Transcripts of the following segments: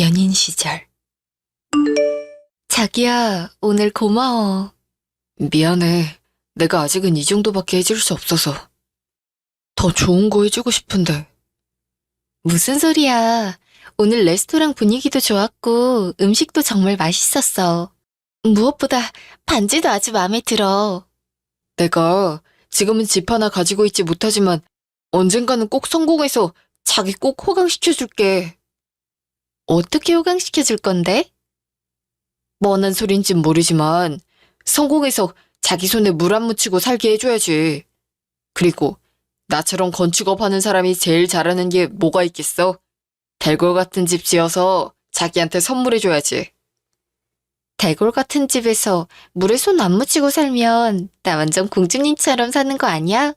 연인 시절. 자기야, 오늘 고마워. 미안해. 내가 아직은 이 정도밖에 해줄 수 없어서. 더 좋은 거 해주고 싶은데. 무슨 소리야. 오늘 레스토랑 분위기도 좋았고 음식도 정말 맛있었어. 무엇보다 반지도 아주 마음에 들어. 내가 지금은 집 하나 가지고 있지 못하지만 언젠가는 꼭 성공해서 자기 꼭 호강시켜줄게. 어떻게 호강시켜줄 건데? 뻔한 소린진 모르지만 성공해서 자기 손에 물 안 묻히고 살게 해줘야지. 그리고 나처럼 건축업 하는 사람이 제일 잘하는 게 뭐가 있겠어? 대골 같은 집 지어서 자기한테 선물해줘야지. 대골 같은 집에서 물에 손 안 묻히고 살면 나 완전 공주님처럼 사는 거 아니야?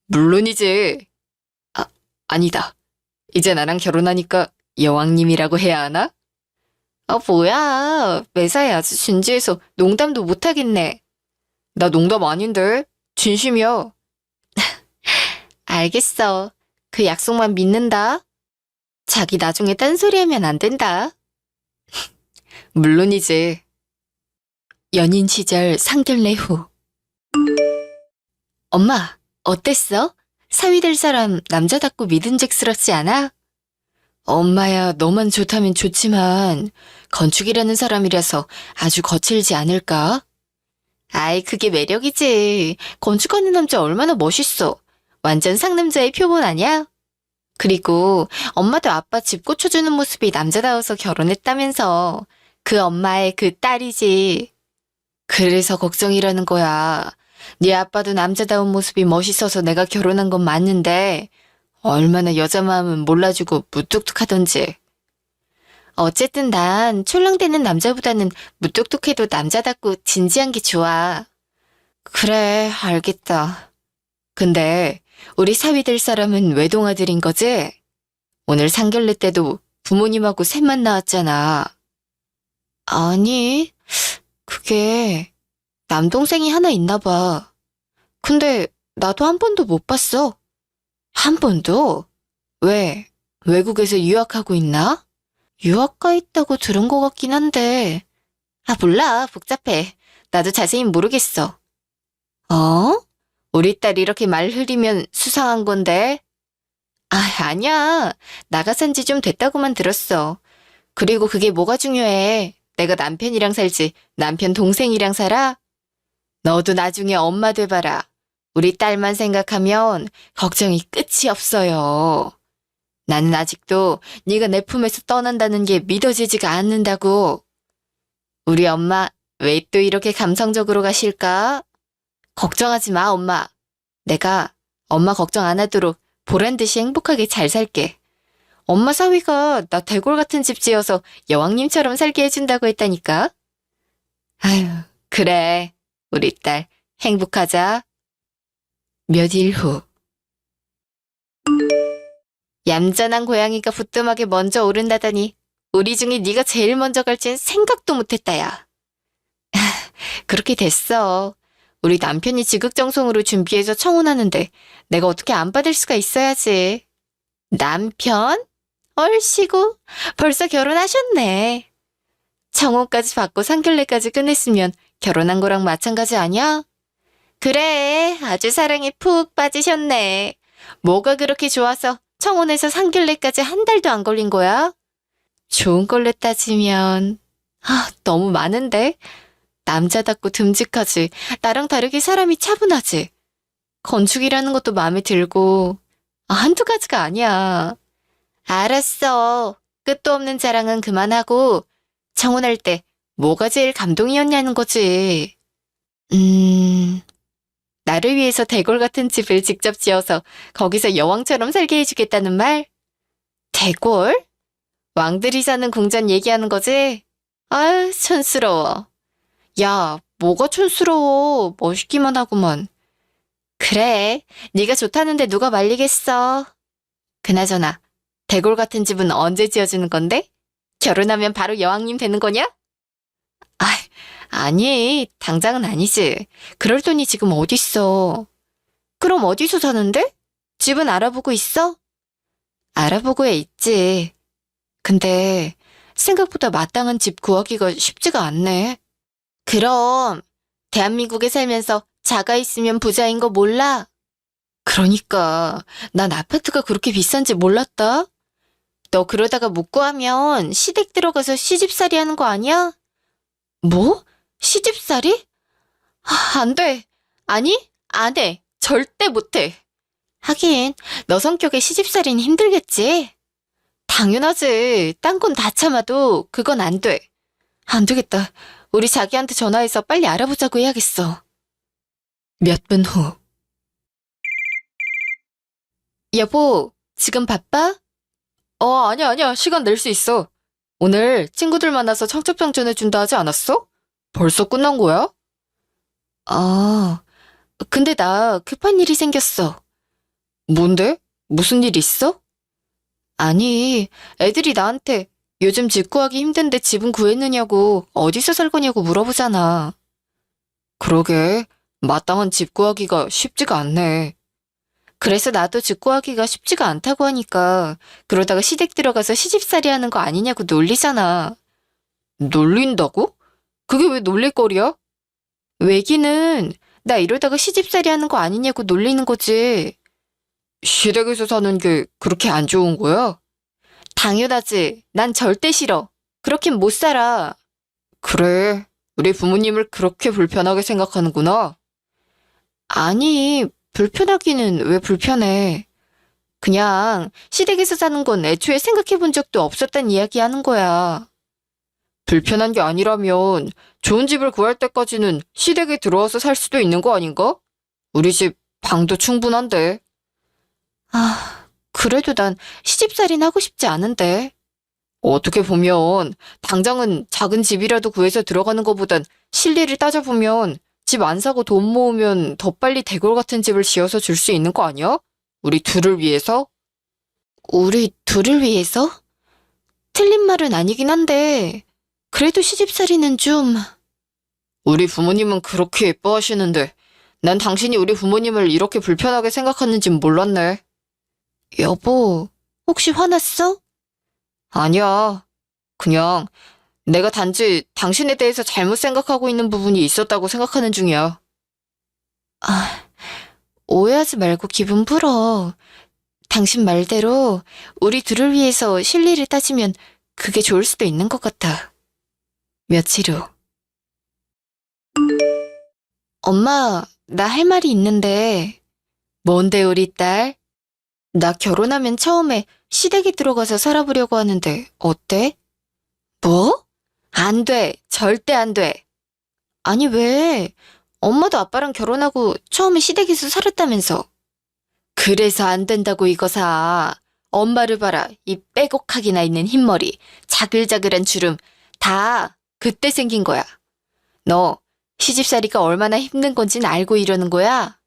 물론이지. 아니다. 이제 나랑 결혼하니까 여왕님이라고 해야 하나? 뭐야. 매사에 아주 진지해서 농담도 못하겠네. 나 농담 아닌데. 진심이야. 알겠어. 그 약속만 믿는다. 자기 나중에 딴소리하면 안 된다. 물론이지. 연인 시절 상견례 후. 엄마, 어땠어? 사위 될 사람 남자답고 믿음직스럽지 않아? 엄마야, 너만 좋다면 좋지만 건축이라는 사람이라서 아주 거칠지 않을까? 아이, 그게 매력이지. 건축하는 남자 얼마나 멋있어. 완전 상남자의 표본 아니야? 그리고 엄마도 아빠 집 고쳐주는 모습이 남자다워서 결혼했다면서. 그 엄마의 그 딸이지. 그래서 걱정이라는 거야. 네 아빠도 남자다운 모습이 멋있어서 내가 결혼한 건 맞는데 얼마나 여자 마음은 몰라주고 무뚝뚝하던지. 어쨌든 난 촐랑대는 남자보다는 무뚝뚝해도 남자답고 진지한 게 좋아. 그래, 알겠다. 근데 우리 사위 될 사람은 외동아들인 거지? 오늘 상견례 때도 부모님하고 셋만 나왔잖아. 아니, 그게 남동생이 하나 있나 봐. 근데 나도 한 번도 못 봤어. 한 번도? 왜? 외국에서 유학하고 있나? 유학가 있다고 들은 것 같긴 한데. 몰라. 복잡해. 나도 자세히 모르겠어. 어? 우리 딸 이렇게 말 흐리면 수상한 건데? 아니야. 나가 산 지 좀 됐다고만 들었어. 그리고 그게 뭐가 중요해. 내가 남편이랑 살지 남편 동생이랑 살아? 너도 나중에 엄마 돼봐라. 우리 딸만 생각하면 걱정이 끝이 없어요. 나는 아직도 네가 내 품에서 떠난다는 게 믿어지지가 않는다고. 우리 엄마 왜 또 이렇게 감성적으로 가실까? 걱정하지 마, 엄마. 내가 엄마 걱정 안 하도록 보란 듯이 행복하게 잘 살게. 엄마 사위가 나 대골 같은 집 지어서 여왕님처럼 살게 해준다고 했다니까. 아유, 그래. 우리 딸 행복하자. 몇 일 후. 얌전한 고양이가 부뚜막에 먼저 오른다더니 우리 중에 네가 제일 먼저 갈진 생각도 못했다, 야. 그렇게 됐어. 우리 남편이 지극정성으로 준비해서 청혼하는데 내가 어떻게 안 받을 수가 있어야지. 남편? 얼씨구, 벌써 결혼하셨네. 청혼까지 받고 상견례까지 끝냈으면 결혼한 거랑 마찬가지 아니야? 그래, 아주 사랑에 푹 빠지셨네. 뭐가 그렇게 좋아서 청혼해서 상견례까지 한 달도 안 걸린 거야? 좋은 걸로 따지면 너무 많은데? 남자답고 듬직하지. 나랑 다르게 사람이 차분하지. 건축이라는 것도 마음에 들고 한두 가지가 아니야. 알았어. 끝도 없는 자랑은 그만하고 청혼할 때 뭐가 제일 감동이었냐는 거지. 나를 위해서 대골 같은 집을 직접 지어서 거기서 여왕처럼 살게 해주겠다는 말? 대골? 왕들이 사는 궁전 얘기하는 거지? 아유, 촌스러워. 야, 뭐가 촌스러워. 멋있기만 하구만. 그래, 네가 좋다는데 누가 말리겠어. 그나저나 대골 같은 집은 언제 지어주는 건데? 결혼하면 바로 여왕님 되는 거냐? 아니, 당장은 아니지. 그럴 돈이 지금 어딨어. 그럼 어디서 사는데? 집은 알아보고 있어? 알아보고 있지. 근데 생각보다 마땅한 집 구하기가 쉽지가 않네. 그럼 대한민국에 살면서 자가 있으면 부자인 거 몰라? 그러니까 난 아파트가 그렇게 비싼지 몰랐다. 너 그러다가 못 구하면 시댁 들어가서 시집살이 하는 거 아니야? 뭐? 시집살이? 안 돼. 아니, 안 해. 절대 못 해. 하긴 너 성격에 시집살이는 힘들겠지? 당연하지. 딴 건 다 참아도 그건 안 돼. 안 되겠다. 우리 자기한테 전화해서 빨리 알아보자고 해야겠어. 몇 분 후. 여보, 지금 바빠? 아니야. 시간 낼 수 있어. 오늘 친구들 만나서 청첩장 전해준다 하지 않았어? 벌써 끝난 거야? 근데 나 급한 일이 생겼어. 뭔데? 무슨 일 있어? 아니, 애들이 나한테 요즘 집 구하기 힘든데 집은 구했느냐고 어디서 살 거냐고 물어보잖아. 그러게, 마땅한 집 구하기가 쉽지가 않네. 그래서 나도 집 구하기가 쉽지가 않다고 하니까 그러다가 시댁 들어가서 시집살이 하는 거 아니냐고 놀리잖아. 놀린다고? 그게 왜 놀릴거리야? 외기는 나 이러다가 시집살이 하는 거 아니냐고 놀리는 거지. 시댁에서 사는 게 그렇게 안 좋은 거야? 당연하지. 난 절대 싫어. 그렇긴 못 살아. 그래. 우리 부모님을 그렇게 불편하게 생각하는구나. 아니, 불편하기는 왜 불편해. 그냥 시댁에서 사는 건 애초에 생각해 본 적도 없었단 이야기 하는 거야. 불편한 게 아니라면 좋은 집을 구할 때까지는 시댁에 들어와서 살 수도 있는 거 아닌가? 우리 집 방도 충분한데. 그래도 난 시집살이는 하고 싶지 않은데. 어떻게 보면 당장은 작은 집이라도 구해서 들어가는 것보단 실리를 따져보면 집 안 사고 돈 모으면 더 빨리 대골 같은 집을 지어서 줄 수 있는 거 아니야? 우리 둘을 위해서? 우리 둘을 위해서? 틀린 말은 아니긴 한데 그래도 시집살이는 좀... 우리 부모님은 그렇게 예뻐하시는데 난 당신이 우리 부모님을 이렇게 불편하게 생각하는진 몰랐네. 여보, 혹시 화났어? 아니야. 그냥 내가 단지 당신에 대해서 잘못 생각하고 있는 부분이 있었다고 생각하는 중이야. 오해하지 말고 기분 풀어. 당신 말대로 우리 둘을 위해서 실리를 따지면 그게 좋을 수도 있는 것 같아. 며칠 후. 엄마, 나 할 말이 있는데. 뭔데, 우리 딸? 나 결혼하면 처음에 시댁에 들어가서 살아보려고 하는데 어때? 뭐? 안 돼. 절대 안 돼. 아니, 왜? 엄마도 아빠랑 결혼하고 처음에 시댁에서 살았다면서. 그래서 안 된다고 이거사. 엄마를 봐라. 이 빼곡하기나 있는 흰머리, 자글자글한 주름. 다 그때 생긴 거야. 너 시집살이가 얼마나 힘든 건진 알고 이러는 거야?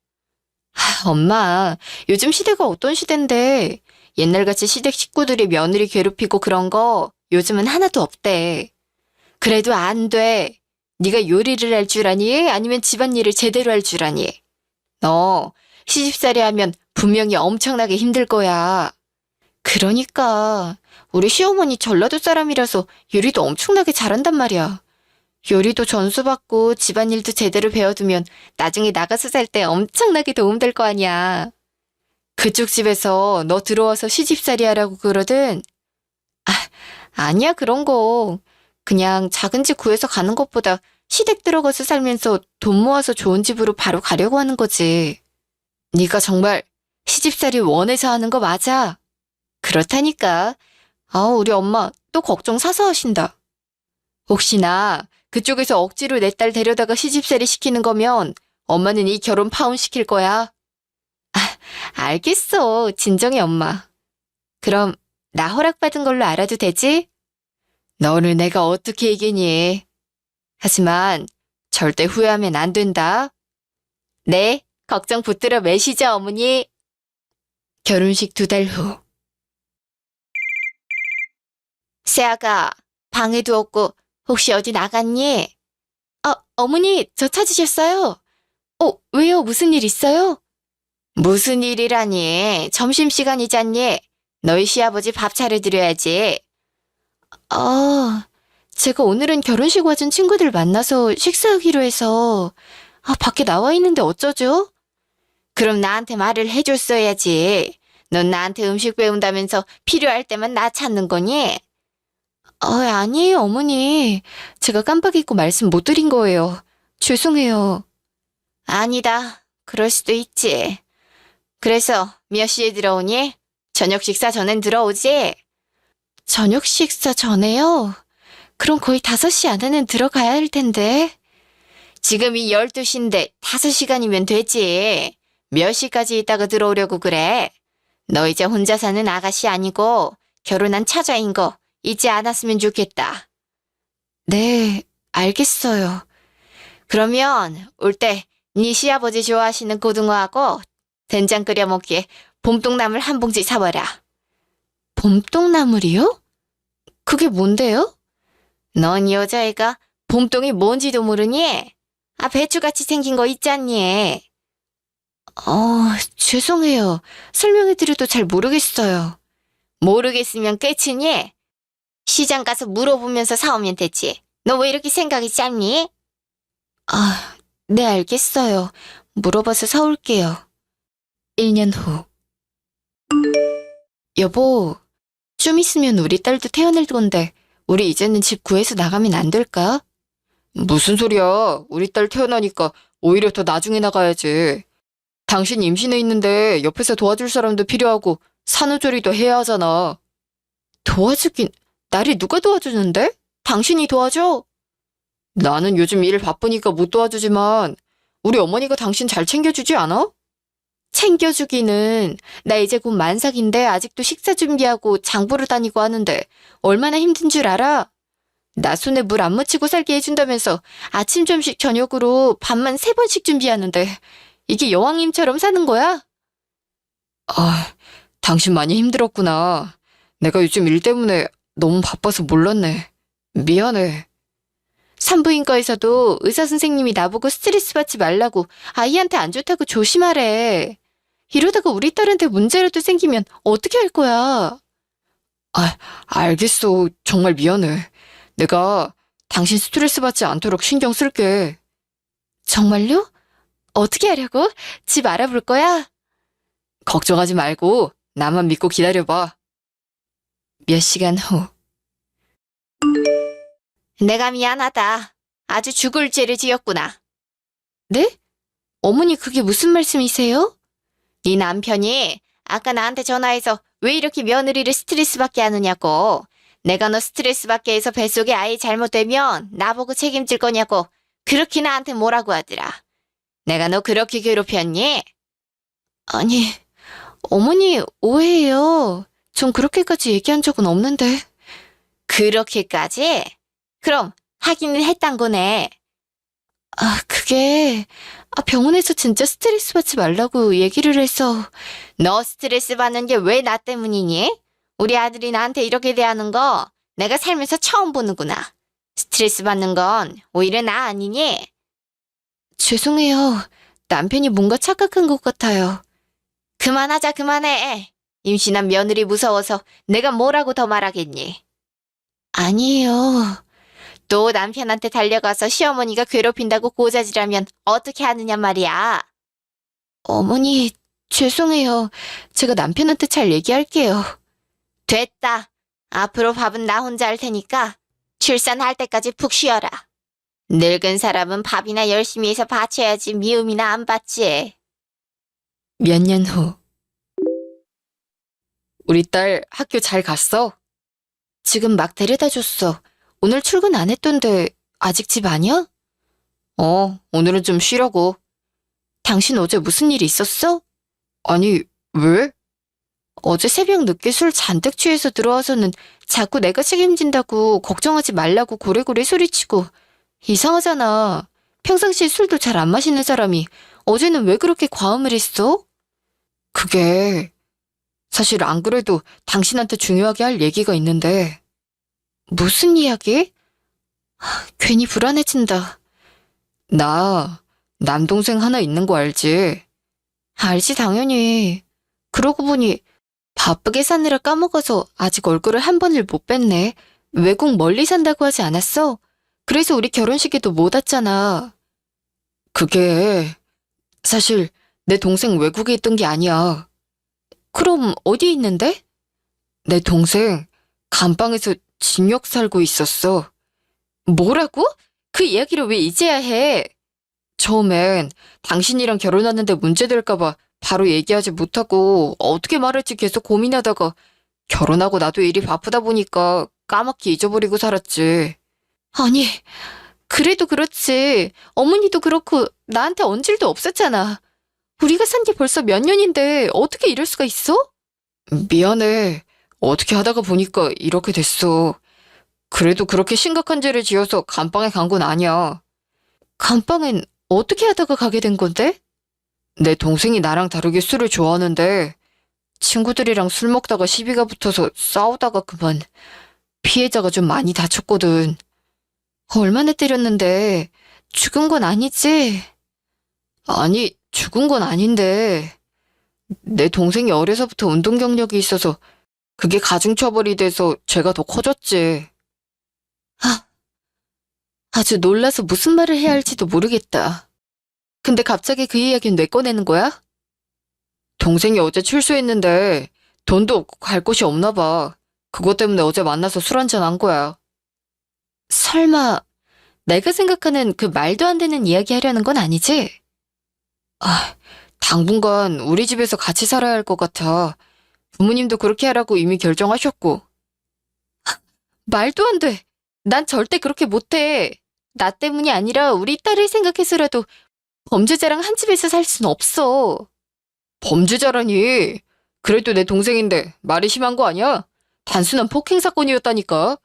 엄마, 요즘 시대가 어떤 시대인데 옛날같이 시댁 식구들이 며느리 괴롭히고 그런 거 요즘은 하나도 없대. 그래도 안 돼. 네가 요리를 할 줄 아니? 아니면 집안일을 제대로 할 줄 아니? 너 시집살이 하면 분명히 엄청나게 힘들 거야. 그러니까 우리 시어머니 전라도 사람이라서 요리도 엄청나게 잘한단 말이야. 요리도 전수받고 집안일도 제대로 배워두면 나중에 나가서 살 때 엄청나게 도움될 거 아니야. 그쪽 집에서 너 들어와서 시집살이 하라고 그러든? 아니야, 그런 거. 그냥 작은 집 구해서 가는 것보다 시댁 들어가서 살면서 돈 모아서 좋은 집으로 바로 가려고 하는 거지. 네가 정말 시집살이 원해서 하는 거 맞아? 그렇다니까. 우리 엄마 또 걱정 사서 하신다. 혹시나 그쪽에서 억지로 내 딸 데려다가 시집살이 시키는 거면 엄마는 이 결혼 파혼시킬 거야. 알겠어. 진정해, 엄마. 그럼 나 허락받은 걸로 알아도 되지? 너를 내가 어떻게 이기니? 하지만 절대 후회하면 안 된다. 네, 걱정 붙들어 매시죠, 어머니. 결혼식 2달 후. 세아가 방에도 없고 혹시 어디 나갔니? 어머니, 저 찾으셨어요? 왜요? 무슨 일 있어요? 무슨 일이라니? 점심시간이잖니? 너희 시아버지 밥 차려드려야지. 제가 오늘은 결혼식 와준 친구들 만나서 식사하기로 해서, 밖에 나와 있는데 어쩌죠? 그럼 나한테 말을 해줬어야지. 넌 나한테 음식 배운다면서 필요할 때만 나 찾는 거니? 아니에요, 어머니. 제가 깜빡 잊고 말씀 못 드린 거예요. 죄송해요. 아니다. 그럴 수도 있지. 그래서 몇 시에 들어오니? 저녁 식사 전엔 들어오지? 저녁 식사 전에요? 그럼 거의 5시 안에는 들어가야 할 텐데. 지금이 12시인데 5시간이면 되지. 몇 시까지 있다가 들어오려고 그래? 너 이제 혼자 사는 아가씨 아니고 결혼한 처자인 거 잊지 않았으면 좋겠다. 네, 알겠어요. 그러면 올 때 네 시아버지 좋아하시는 고등어하고 된장 끓여 먹기에 봄동나물 한 봉지 사와라. 봄동나물이요? 그게 뭔데요? 넌 여자애가 봄동이 뭔지도 모르니? 배추같이 생긴 거 있잖니. 죄송해요. 설명해드려도 잘 모르겠어요. 모르겠으면 끝이니? 시장 가서 물어보면서 사오면 되지. 너 왜 이렇게 생각이 짧니? 네, 알겠어요. 물어봐서 사올게요. 1년 후. 여보, 좀 있으면 우리 딸도 태어날 건데, 우리 이제는 집 구해서 나가면 안 될까? 무슨 소리야? 우리 딸 태어나니까 오히려 더 나중에 나가야지. 당신 임신해 있는데 옆에서 도와줄 사람도 필요하고 산후조리도 해야 하잖아. 도와주긴, 나를 누가 도와주는데? 당신이 도와줘? 나는 요즘 일 바쁘니까 못 도와주지만 우리 어머니가 당신 잘 챙겨주지 않아? 챙겨주기는, 나 이제 곧 만삭인데 아직도 식사 준비하고 장 보러 다니고 하는데 얼마나 힘든 줄 알아? 나 손에 물 안 묻히고 살게 해준다면서 아침, 점심, 저녁으로 밥만 3번씩 준비하는데 이게 여왕님처럼 사는 거야? 당신 많이 힘들었구나. 내가 요즘 일 때문에 너무 바빠서 몰랐네. 미안해. 산부인과에서도 의사 선생님이 나보고 스트레스 받지 말라고 아이한테 안 좋다고 조심하래. 이러다가 우리 딸한테 문제라도 생기면 어떻게 할 거야? 알겠어. 정말 미안해. 내가 당신 스트레스 받지 않도록 신경 쓸게. 정말요? 어떻게 하려고? 집 알아볼 거야? 걱정하지 말고 나만 믿고 기다려봐. 몇 시간 후. 내가 미안하다. 아주 죽을 죄를 지었구나. 네? 어머니 그게 무슨 말씀이세요? 네 남편이 아까 나한테 전화해서 왜 이렇게 며느리를 스트레스 받게 하느냐고. 내가 너 스트레스 받게 해서 뱃속에 아이 잘못되면 나보고 책임질 거냐고 그렇게 나한테 뭐라고 하더라. 내가 너 그렇게 괴롭혔니? 아니, 어머니 오해해요. 전 그렇게까지 얘기한 적은 없는데. 그렇게까지? 그럼 하기는 했단 거네. 그게 병원에서 진짜 스트레스 받지 말라고 얘기를 해서. 너 스트레스 받는 게 왜 나 때문이니? 우리 아들이 나한테 이렇게 대하는 거 내가 살면서 처음 보는구나. 스트레스 받는 건 오히려 나 아니니? 죄송해요. 남편이 뭔가 착각한 것 같아요. 그만하자 그만해. 임신한 며느리 무서워서 내가 뭐라고 더 말하겠니? 아니에요. 또 남편한테 달려가서 시어머니가 괴롭힌다고 고자질하면 어떻게 하느냐 말이야. 어머니, 죄송해요. 제가 남편한테 잘 얘기할게요. 됐다. 앞으로 밥은 나 혼자 할 테니까 출산할 때까지 푹 쉬어라. 늙은 사람은 밥이나 열심히 해서 바쳐야지 미움이나 안 받지. 몇 년 후. 우리 딸 학교 잘 갔어? 지금 막 데려다 줬어. 오늘 출근 안 했던데 아직 집 아니야? 오늘은 좀 쉬려고. 당신 어제 무슨 일 있었어? 아니, 왜? 어제 새벽 늦게 술 잔뜩 취해서 들어와서는 자꾸 내가 책임진다고 걱정하지 말라고 고래고래 소리치고. 이상하잖아. 평상시에 술도 잘 안 마시는 사람이 어제는 왜 그렇게 과음을 했어? 그게 사실 안 그래도 당신한테 중요하게 할 얘기가 있는데. 무슨 이야기? 괜히 불안해진다. 나 남동생 하나 있는 거 알지? 알지, 당연히. 그러고 보니 바쁘게 사느라 까먹어서 아직 얼굴을 한 번을 못 뵀네. 외국 멀리 산다고 하지 않았어? 그래서 우리 결혼식에도 못 왔잖아. 그게 사실 내 동생 외국에 있던 게 아니야. 그럼 어디 있는데? 내 동생 감방에서 징역 살고 있었어. 뭐라고? 그 이야기를 왜 이제야 해? 처음엔 당신이랑 결혼하는데 문제될까봐 바로 얘기하지 못하고 어떻게 말할지 계속 고민하다가 결혼하고 나도 일이 바쁘다 보니까 까맣게 잊어버리고 살았지. 아니, 그래도 그렇지. 어머니도 그렇고 나한테 언질도 없었잖아. 우리가 산 게 벌써 몇 년인데 어떻게 이럴 수가 있어? 미안해. 어떻게 하다가 보니까 이렇게 됐어. 그래도 그렇게 심각한 죄를 지어서 감방에 간 건 아니야. 감방엔 어떻게 하다가 가게 된 건데? 내 동생이 나랑 다르게 술을 좋아하는데 친구들이랑 술 먹다가 시비가 붙어서 싸우다가 그만 피해자가 좀 많이 다쳤거든. 얼마나 때렸는데 죽은 건 아니지? 아니, 죽은 건 아닌데 내 동생이 어려서부터 운동 경력이 있어서 그게 가중처벌이 돼서 죄가 더 커졌지. 아주 놀라서 무슨 말을 해야 할지도 모르겠다. 근데 갑자기 그 이야기는 왜 꺼내는 거야? 동생이 어제 출소했는데 돈도 없고 갈 곳이 없나 봐. 그것 때문에 어제 만나서 술 한잔 한 거야. 설마 내가 생각하는 그 말도 안 되는 이야기 하려는 건 아니지? 당분간 우리 집에서 같이 살아야 할 것 같아. 부모님도 그렇게 하라고 이미 결정하셨고. 말도 안 돼. 난 절대 그렇게 못해. 나 때문이 아니라 우리 딸을 생각해서라도 범죄자랑 한 집에서 살 순 없어. 범죄자라니. 그래도 내 동생인데 말이 심한 거 아니야? 단순한 폭행 사건이었다니까.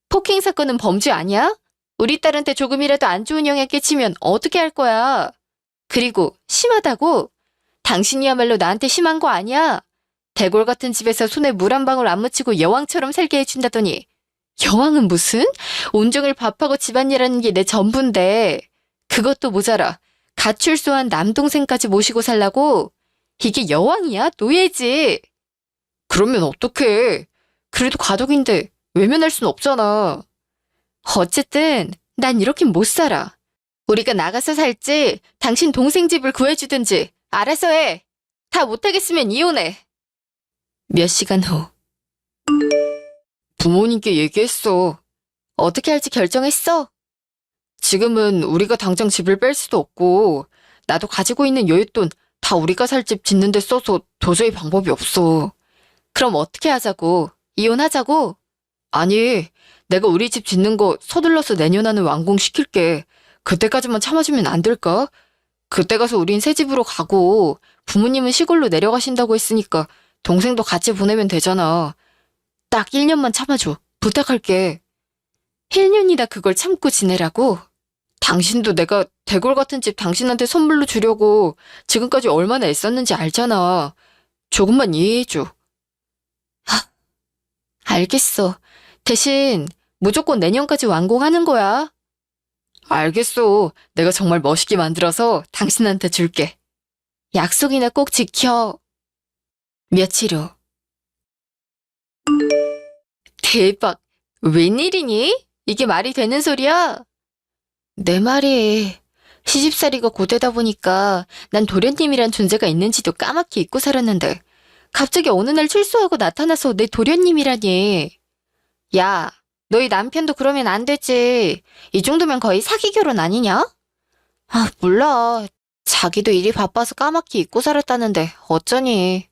폭행 사건은 범죄 아니야? 우리 딸한테 조금이라도 안 좋은 영향 끼치면 어떻게 할 거야? 그리고 심하다고? 당신이야말로 나한테 심한 거 아니야? 대골 같은 집에서 손에 물 한 방울 안 묻히고 여왕처럼 살게 해준다더니 여왕은 무슨? 온종일 밥하고 집안일하는 게 내 전부인데 그것도 모자라 갓 출소한 남동생까지 모시고 살라고? 이게 여왕이야? 노예지. 그러면 어떡해. 그래도 가족인데 외면할 순 없잖아. 어쨌든 난 이렇게 못 살아. 우리가 나가서 살지 당신 동생 집을 구해주든지 알아서 해. 다 못하겠으면 이혼해. 몇 시간 후. 부모님께 얘기했어. 어떻게 할지 결정했어? 지금은 우리가 당장 집을 뺄 수도 없고 나도 가지고 있는 여윳돈 다 우리가 살 집 짓는 데 써서 도저히 방법이 없어. 그럼 어떻게 하자고? 이혼하자고? 아니, 내가 우리 집 짓는 거 서둘러서 내년 안에 완공시킬게. 그때까지만 참아주면 안 될까? 그때 가서 우린 새 집으로 가고 부모님은 시골로 내려가신다고 했으니까 동생도 같이 보내면 되잖아. 딱 1년만 참아줘. 부탁할게. 1년이나 그걸 참고 지내라고? 당신도 내가 대골 같은 집 당신한테 선물로 주려고 지금까지 얼마나 애썼는지 알잖아. 조금만 이해해줘. 알겠어. 대신 무조건 내년까지 완공하는 거야. 알겠어. 내가 정말 멋있게 만들어서 당신한테 줄게. 약속이나 꼭 지켜. 며칠 후. 대박. 웬일이니? 이게 말이 되는 소리야? 내 말이 시집살이가 고되다 보니까 난 도련님이란 존재가 있는지도 까맣게 잊고 살았는데 갑자기 어느 날 출소하고 나타나서 내 도련님이라니. 야, 너희 남편도 그러면 안 되지. 이 정도면 거의 사기 결혼 아니냐? 아, 몰라. 자기도 일이 바빠서 까맣게 잊고 살았다는데 어쩌니.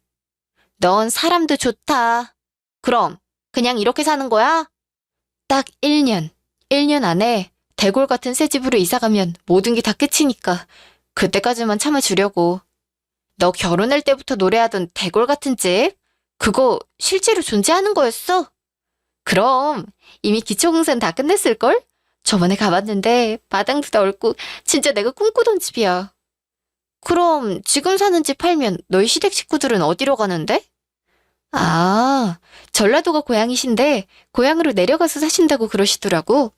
넌 사람도 좋다. 그럼 그냥 이렇게 사는 거야? 딱 1년. 1년 안에 대골 같은 새 집으로 이사가면 모든 게 다 끝이니까 그때까지만 참아주려고. 너 결혼할 때부터 노래하던 대골 같은 집? 그거 실제로 존재하는 거였어? 그럼 이미 기초공사는 다 끝냈을걸? 저번에 가봤는데 마당도 넓고 진짜 내가 꿈꾸던 집이야. 그럼 지금 사는 집 팔면 너희 시댁 식구들은 어디로 가는데? 아, 전라도가 고향이신데 고향으로 내려가서 사신다고 그러시더라고.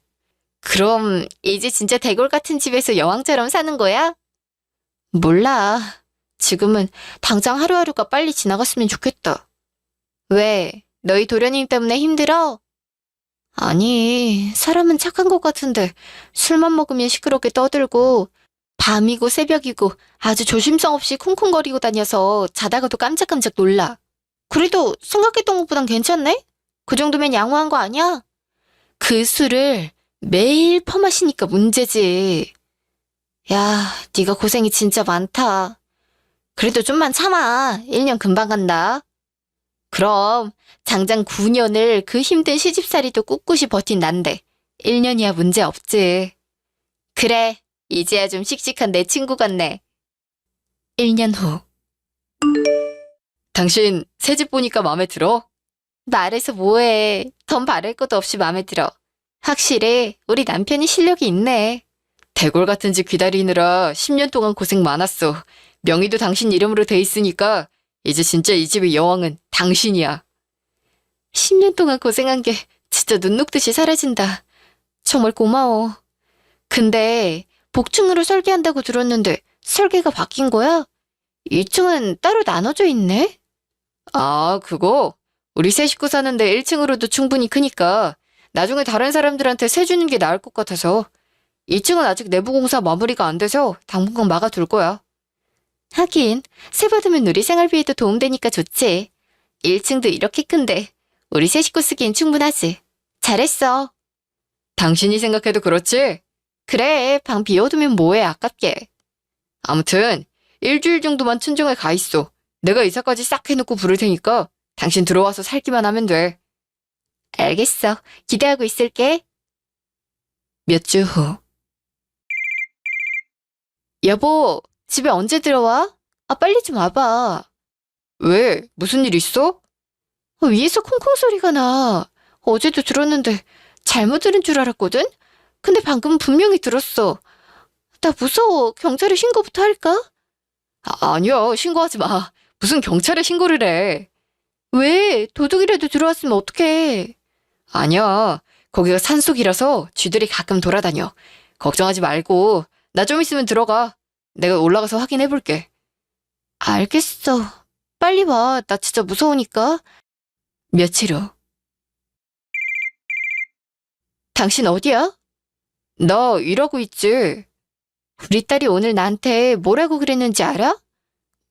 그럼 이제 진짜 대골 같은 집에서 여왕처럼 사는 거야? 몰라. 지금은 당장 하루하루가 빨리 지나갔으면 좋겠다. 왜? 너희 도련님 때문에 힘들어? 아니, 사람은 착한 것 같은데 술만 먹으면 시끄럽게 떠들고 밤이고 새벽이고 아주 조심성 없이 쿵쿵거리고 다녀서 자다가도 깜짝깜짝 놀라. 그래도 생각했던 것보단 괜찮네? 그 정도면 양호한 거 아니야? 그 술을 매일 퍼마시니까 문제지. 야, 네가 고생이 진짜 많다. 그래도 좀만 참아. 1년 금방 간다. 그럼 장장 9년을 그 힘든 시집살이도 꿋꿋이 버틴 난데 1년이야 문제 없지. 그래, 이제야 좀 씩씩한 내 친구 같네. 1년 후. 당신 새 집 보니까 마음에 들어? 말해서 뭐해. 덤 바랄 것도 없이 마음에 들어. 확실해. 우리 남편이 실력이 있네. 대골 같은 집 기다리느라 10년 동안 고생 많았어. 명의도 당신 이름으로 돼 있으니까 이제 진짜 이 집의 여왕은 당신이야. 10년 동안 고생한 게 진짜 눈 녹듯이 사라진다. 정말 고마워. 근데 복층으로 설계한다고 들었는데 설계가 바뀐 거야? 2층은 따로 나눠져 있네? 아, 그거? 우리 세 식구 사는데 1층으로도 충분히 크니까 나중에 다른 사람들한테 세 주는 게 나을 것 같아서 2층은 아직 내부 공사 마무리가 안 돼서 당분간 막아둘 거야. 하긴 세 받으면 우리 생활비에도 도움되니까 좋지. 1층도 이렇게 큰데 우리 세 식구 쓰기엔 충분하지. 잘했어. 당신이 생각해도 그렇지? 그래, 방 비워두면 뭐해 아깝게. 아무튼 일주일 정도만 친정에 가 있어. 내가 이사까지 싹 해놓고 부를 테니까 당신 들어와서 살기만 하면 돼. 알겠어. 기대하고 있을게. 몇 주 후. 여보, 집에 언제 들어와? 아, 빨리 좀 와봐. 왜? 무슨 일 있어? 위에서 콩콩 소리가 나. 어제도 들었는데 잘못 들은 줄 알았거든? 근데 방금 분명히 들었어. 나 무서워. 경찰에 신고부터 할까? 아니야, 신고하지 마. 무슨 경찰에 신고를 해. 왜? 도둑이라도 들어왔으면 어떡해. 아니야, 거기가 산속이라서 쥐들이 가끔 돌아다녀. 걱정하지 말고 나 좀 있으면 들어가. 내가 올라가서 확인해볼게. 알겠어. 빨리 와. 나 진짜 무서우니까. 며칠 후. 당신 어디야? 나 일하고 있지. 우리 딸이 오늘 나한테 뭐라고 그랬는지 알아?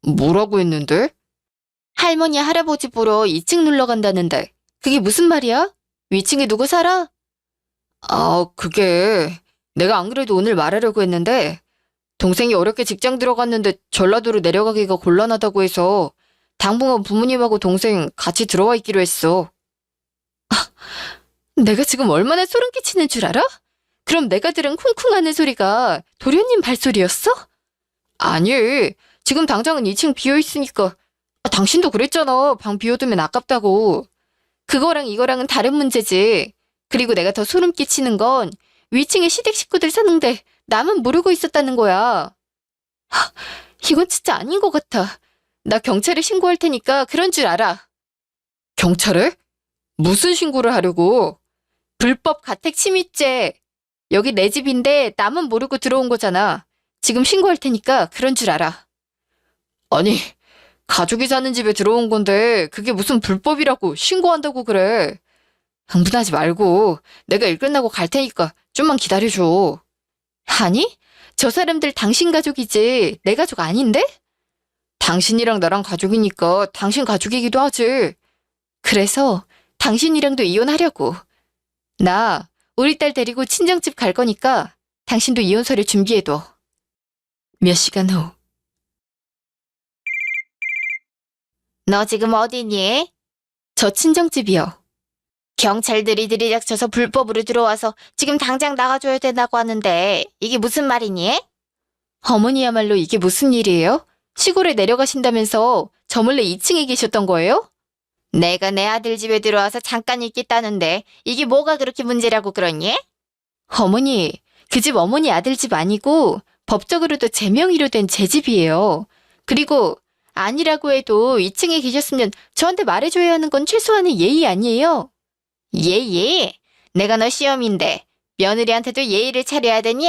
뭐라고 했는데? 할머니 할아버지 보러 2층 놀러 간다는데. 그게 무슨 말이야? 위층에 누구 살아? 아, 그게 내가 안 그래도 오늘 말하려고 했는데 동생이 어렵게 직장 들어갔는데 전라도로 내려가기가 곤란하다고 해서 당분간 부모님하고 동생 같이 들어와 있기로 했어. 내가 지금 얼마나 소름 끼치는 줄 알아? 그럼 내가 들은 쿵쿵하는 소리가 도련님 발소리였어? 아니, 지금 당장은 2층 비어 있으니까. 당신도 그랬잖아. 방 비워두면 아깝다고. 그거랑 이거랑은 다른 문제지. 그리고 내가 더 소름 끼치는 건 위층에 시댁 식구들 사는데 나만 모르고 있었다는 거야. 이건 진짜 아닌 것 같아. 나 경찰에 신고할 테니까 그런 줄 알아. 경찰에? 무슨 신고를 하려고? 불법 가택 침입죄. 여기 내 집인데 나만 모르고 들어온 거잖아. 지금 신고할 테니까 그런 줄 알아. 아니, 가족이 사는 집에 들어온 건데 그게 무슨 불법이라고 신고한다고 그래. 흥분하지 말고 내가 일 끝나고 갈 테니까 좀만 기다려줘. 아니? 저 사람들 당신 가족이지 내 가족 아닌데? 당신이랑 나랑 가족이니까 당신 가족이기도 하지. 그래서 당신이랑도 이혼하려고. 나 우리 딸 데리고 친정집 갈 거니까 당신도 이혼 서류 준비해둬. 몇 시간 후. 너 지금 어디니? 저 친정집이요. 경찰들이 들이닥쳐서 불법으로 들어와서 지금 당장 나가줘야 된다고 하는데 이게 무슨 말이니? 어머니야말로 이게 무슨 일이에요? 시골에 내려가신다면서 저 몰래 2층에 계셨던 거예요? 내가 내 아들 집에 들어와서 잠깐 있겠다는데 이게 뭐가 그렇게 문제라고 그러니? 어머니, 그 집 어머니 아들 집 아니고 법적으로도 제 명의로 된 제 집이에요. 그리고 아니라고 해도 2층에 계셨으면 저한테 말해줘야 하는 건 최소한의 예의 아니에요? 예의? 내가 너 시험인데 며느리한테도 예의를 차려야 되니?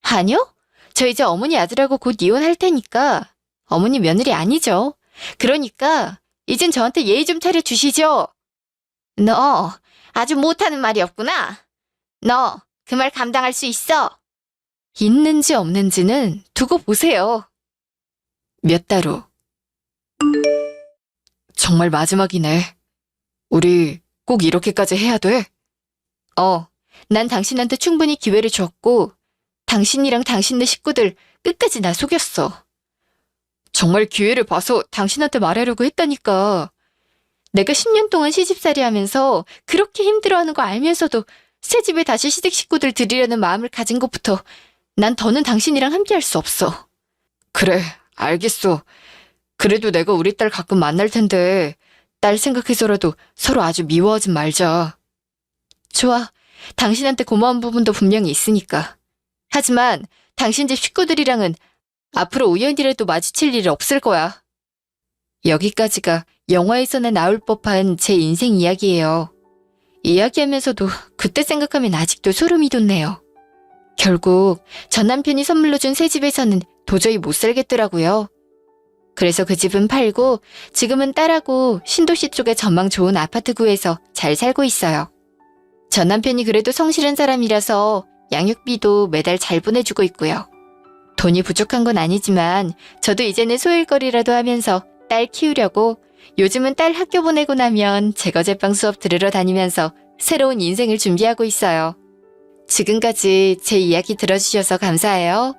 아니요. 저 이제 어머니 아들하고 곧 이혼할 테니까 어머니 며느리 아니죠. 그러니까 이젠 저한테 예의 좀 차려주시죠. 너 아주 못하는 말이었구나. 너 그 말 감당할 수 있어? 있는지 없는지는 두고 보세요. 몇 달 후. 정말 마지막이네. 우리 꼭 이렇게까지 해야 돼? 난 당신한테 충분히 기회를 줬고, 당신이랑 당신네 식구들 끝까지 나 속였어. 정말 기회를 봐서 당신한테 말하려고 했다니까. 내가 10년 동안 시집살이 하면서 그렇게 힘들어하는 거 알면서도 새 집에 다시 시댁 식구들 들이려는 마음을 가진 것부터 난 더는 당신이랑 함께 할 수 없어. 그래, 알겠어. 그래도 내가 우리 딸 가끔 만날 텐데 딸 생각해서라도 서로 아주 미워하진 말자. 좋아. 당신한테 고마운 부분도 분명히 있으니까. 하지만 당신 집 식구들이랑은 앞으로 우연이라도 마주칠 일 없을 거야. 여기까지가 영화에서나 나올 법한 제 인생 이야기예요. 이야기하면서도 그때 생각하면 아직도 소름이 돋네요. 결국 전 남편이 선물로 준 새 집에서는 도저히 못 살겠더라고요. 그래서 그 집은 팔고 지금은 딸하고 신도시 쪽에 전망 좋은 아파트 구해서 잘 살고 있어요. 전 남편이 그래도 성실한 사람이라서 양육비도 매달 잘 보내주고 있고요. 돈이 부족한 건 아니지만 저도 이제는 소일거리라도 하면서 딸 키우려고 요즘은 딸 학교 보내고 나면 제거-제빵 수업 들으러 다니면서 새로운 인생을 준비하고 있어요. 지금까지 제 이야기 들어주셔서 감사해요.